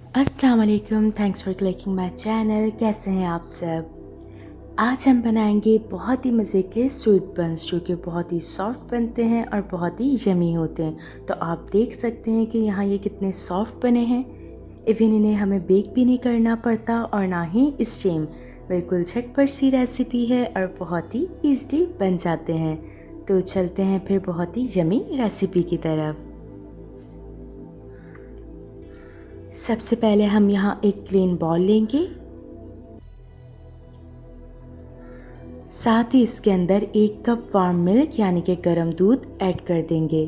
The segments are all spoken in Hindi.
अस्सलाम वालेकुम, thanks for clicking my channel. कैसे हैं आप सब? आज हम बनाएंगे बहुत ही मज़े के स्वीट बन्स जो कि बहुत ही सॉफ्ट बनते हैं और बहुत ही यमी होते हैं। तो आप देख सकते हैं कि यहाँ ये कितने सॉफ्ट बने हैं। इवन इन्हें हमें बेक भी नहीं करना पड़ता और ना ही स्टीम। बिल्कुल झटपट सी रेसिपी है और बहुत ही ईज़िली बन जाते हैं। तो चलते हैं फिर बहुत ही यमी रेसिपी की तरफ। सबसे पहले हम यहाँ एक प्लेन बॉल लेंगे, साथ ही इसके अंदर 1 कप वार्म मिल्क यानी कि गर्म दूध ऐड कर देंगे।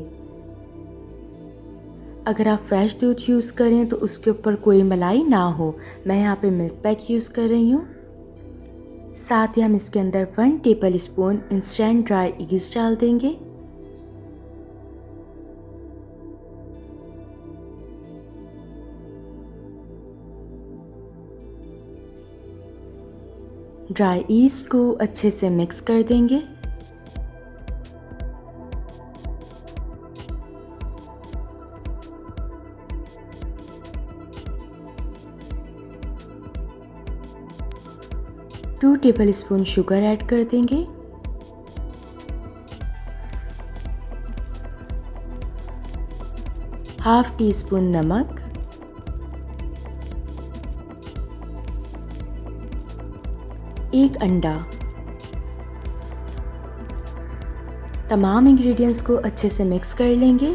अगर आप फ्रेश दूध यूज़ करें तो उसके ऊपर कोई मलाई ना हो। मैं यहाँ पे मिल्क पैक यूज़ कर रही हूँ। साथ ही हम इसके अंदर 1 table spoon instant dry east डाल देंगे। ड्राई ईस्ट को अच्छे से मिक्स कर देंगे। Two tablespoon sugar add कर देंगे। हाफ टी स्पून नमक, एक अंडा। तमाम इंग्रेडिएंट्स को अच्छे से मिक्स कर लेंगे।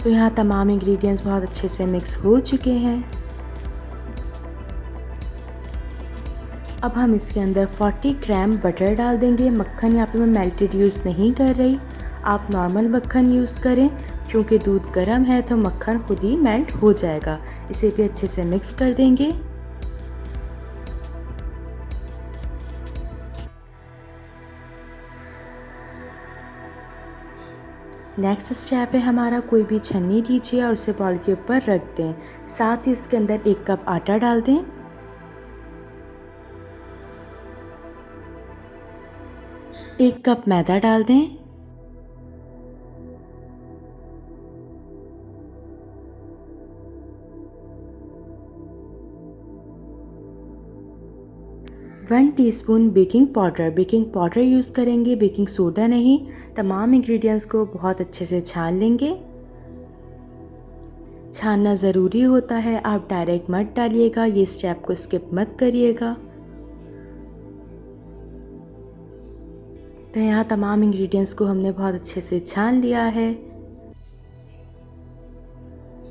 तो यहाँ तमाम इंग्रेडिएंट्स बहुत अच्छे से मिक्स हो चुके हैं। अब हम इसके अंदर 40 ग्राम बटर डाल देंगे। मक्खन यहाँ पे मैं मेल्टेड यूज़ नहीं कर रही, आप नॉर्मल मक्खन यूज़ करें। क्योंकि दूध गर्म है तो मक्खन खुद ही मेल्ट हो जाएगा। इसे भी अच्छे से मिक्स कर देंगे। नेक्स्ट स्टेप है हमारा, कोई भी छन्नी लीजिए और उसे बॉल के ऊपर रख दें। साथ ही उसके अंदर 1 कप आटा डाल दें। एक कप मैदा डाल दें। One teaspoon baking powder use करेंगे, बेकिंग सोडा नहीं। तमाम इंग्रेडिएंट्स को बहुत अच्छे से छान लेंगे। छानना ज़रूरी होता है, आप डायरेक्ट मत डालिएगा, ये स्टेप को स्किप मत करिएगा। तो यहाँ तमाम इंग्रेडिएंट्स को हमने बहुत अच्छे से छान लिया है।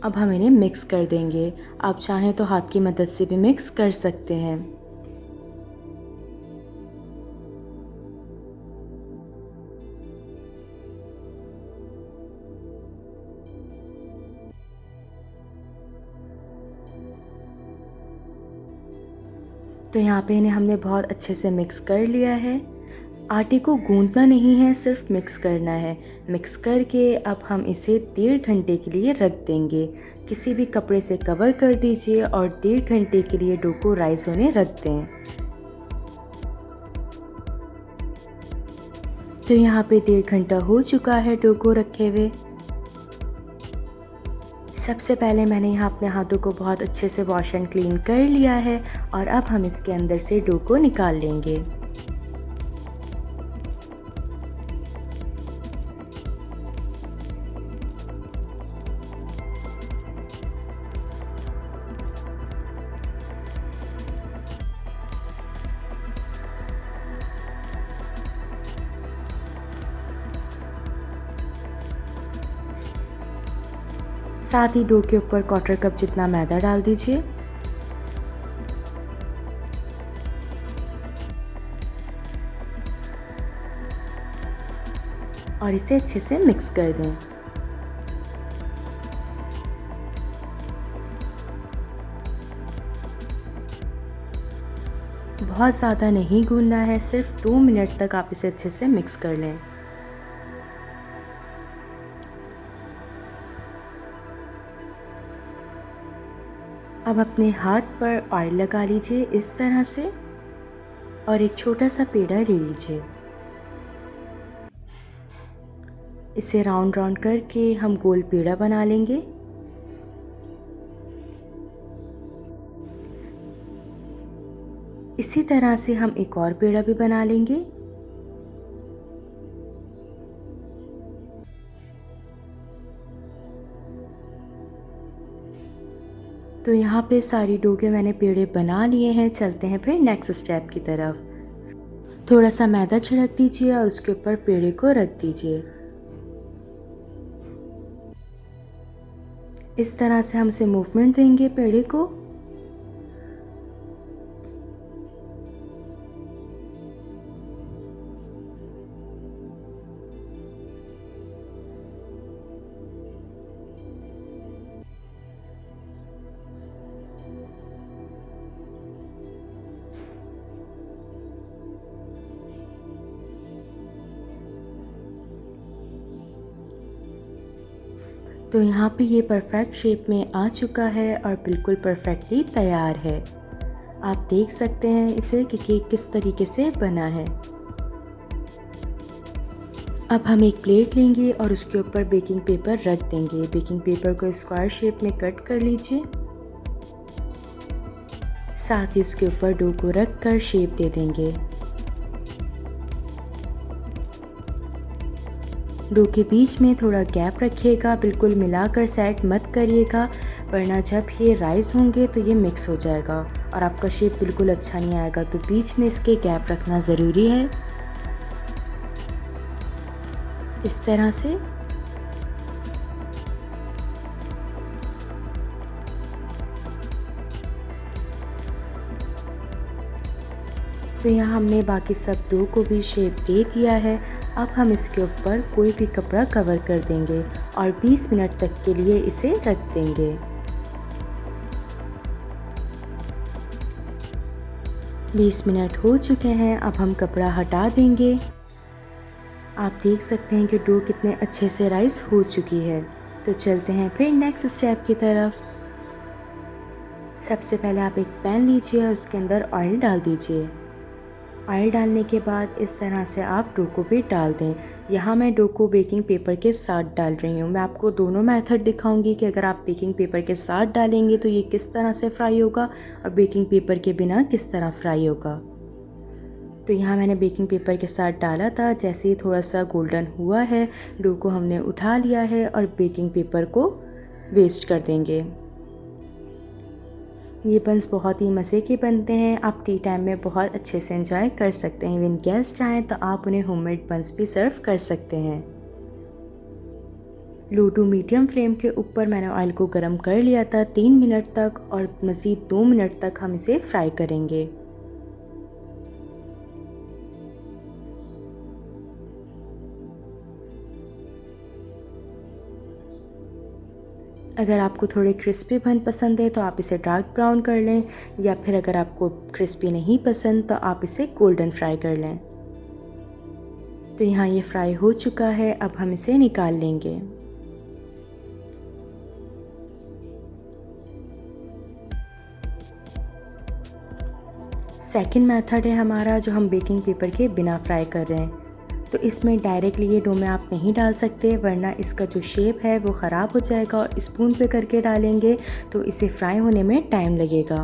अब हम इन्हें मिक्स कर देंगे। आप चाहें तो हाथ की मदद से भी मिक्स कर सकते हैं। तो यहाँ पे इन्हें हमने बहुत अच्छे से मिक्स कर लिया है। आटे को गूंदना नहीं है, सिर्फ मिक्स करना है। मिक्स करके अब हम इसे 1.5 घंटे के लिए रख देंगे। किसी भी कपड़े से कवर कर दीजिए और 1.5 घंटे के लिए डो को राइस होने रख दें। तो यहाँ पे 1.5 घंटा हो चुका है डो को रखे हुए। सबसे पहले मैंने यहाँ अपने हाथों को बहुत अच्छे से वॉश एंड क्लीन कर लिया है और अब हम इसके अंदर से डो को निकाल लेंगे। साथ ही डो के ऊपर 1/4 कप जितना मैदा डाल दीजिए और इसे अच्छे से मिक्स कर दें। बहुत ज़्यादा नहीं गूंदना है, सिर्फ 2 मिनट तक आप इसे अच्छे से मिक्स कर लें। अब अपने हाथ पर ऑयल लगा लीजिए इस तरह से और एक छोटा सा पेड़ा ले लीजिए। इसे राउंड राउंड करके हम गोल पेड़ा बना लेंगे। इसी तरह से हम एक और पेड़ा भी बना लेंगे। तो यहाँ पे सारी डो के मैंने पेड़े बना लिए हैं। चलते हैं फिर नेक्स्ट स्टेप की तरफ। थोड़ा सा मैदा छिड़क दीजिए और उसके ऊपर पेड़े को रख दीजिए। इस तरह से हम इसे मूवमेंट देंगे पेड़े को। तो यहाँ पे ये परफेक्ट शेप में आ चुका है और बिल्कुल परफेक्टली तैयार है। आप देख सकते हैं इसे कि केक किस तरीके से बना है। अब हम एक प्लेट लेंगे और उसके ऊपर बेकिंग पेपर रख देंगे। बेकिंग पेपर को स्क्वायर शेप में कट कर लीजिए। साथ ही उसके ऊपर डो को रख कर शेप दे देंगे। डो के बीच में थोड़ा गैप रखिएगा, बिल्कुल मिलाकर सेट मत करिएगा, वरना जब ये राइस होंगे तो ये मिक्स हो जाएगा और आपका शेप बिल्कुल अच्छा नहीं आएगा। तो बीच में इसके गैप रखना ज़रूरी है। इस तरह से तो यहाँ हमने बाकी सब डो को भी शेप दे दिया है। अब हम इसके ऊपर कोई भी कपड़ा कवर कर देंगे और 20 मिनट तक के लिए इसे रख देंगे। 20 मिनट हो चुके हैं। अब हम कपड़ा हटा देंगे। आप देख सकते हैं कि डो कितने अच्छे से राइस हो चुकी है। तो चलते हैं फिर नेक्स्ट स्टेप की तरफ। सबसे पहले आप एक पैन लीजिए और उसके अंदर ऑयल डाल दीजिए। ऑयल डालने के बाद इस तरह से आप डो को भी डाल दें। यहाँ मैं डो को बेकिंग पेपर के साथ डाल रही हूँ। मैं आपको दोनों मेथड दिखाऊंगी कि अगर आप बेकिंग पेपर के साथ डालेंगे तो ये किस तरह से फ्राई होगा और बेकिंग पेपर के बिना किस तरह फ्राई होगा। तो यहाँ मैंने बेकिंग पेपर के साथ डाला था। जैसे ही थोड़ा सा गोल्डन हुआ है, डो को हमने उठा लिया है और बेकिंग पेपर को वेस्ट कर देंगे। ये बंस बहुत ही मज़े के बनते हैं। आप टी टाइम में बहुत अच्छे से एंजॉय कर सकते हैं। इवन गेस्ट आएँ तो आप उन्हें होममेड बंस भी सर्व कर सकते हैं। लो टू मीडियम फ्लेम के ऊपर मैंने ऑयल को गर्म कर लिया था 3 मिनट तक और मज़ीद 2 मिनट तक हम इसे फ्राई करेंगे। अगर आपको थोड़े क्रिस्पी बन पसंद है तो आप इसे डार्क ब्राउन कर लें, या फिर अगर आपको क्रिस्पी नहीं पसंद तो आप इसे गोल्डन फ्राई कर लें। तो यहाँ ये फ्राई हो चुका है। अब हम इसे निकाल लेंगे। सेकंड मेथड है हमारा, जो हम बेकिंग पेपर के बिना फ्राई कर रहे हैं। तो इसमें डायरेक्टली ये डो में आप नहीं डाल सकते, वरना इसका जो शेप है वो ख़राब हो जाएगा और स्पून पे करके डालेंगे तो इसे फ्राई होने में टाइम लगेगा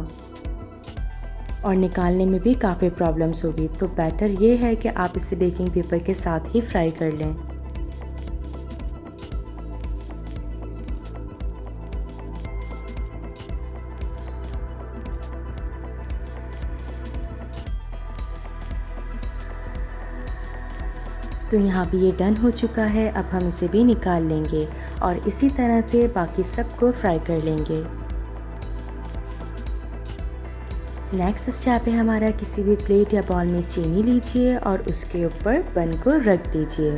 और निकालने में भी काफ़ी प्रॉब्लम्स होगी। तो बेटर ये है कि आप इसे बेकिंग पेपर के साथ ही फ्राई कर लें। तो यहाँ भी ये डन हो चुका है। अब हम इसे भी निकाल लेंगे और इसी तरह से बाकी सबको फ्राई कर लेंगे। नेक्स्ट स्टेप है हमारा, किसी भी प्लेट या बाउल में चीनी लीजिए और उसके ऊपर बन को रख दीजिए।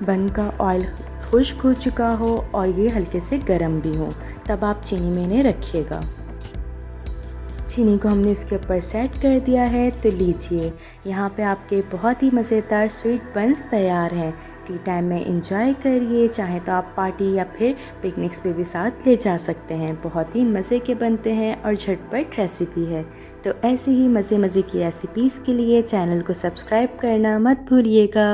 बन का ऑयल खुश्क हो चुका हो और ये हल्के से गर्म भी हो, तब आप चीनी में इन्हें रखिएगा। चीनी को हमने इसके ऊपर सेट कर दिया है। तो लीजिए, यहाँ पे आपके बहुत ही मज़ेदार स्वीट बंस तैयार हैं। टी टाइम में इंजॉय करिए। चाहे तो आप पार्टी या फिर पिकनिक्स पे भी साथ ले जा सकते हैं। बहुत ही मज़े के बनते हैं और झटपट रेसिपी है। तो ऐसे ही मज़े मज़े की रेसिपीज़ के लिए चैनल को सब्सक्राइब करना मत भूलिएगा।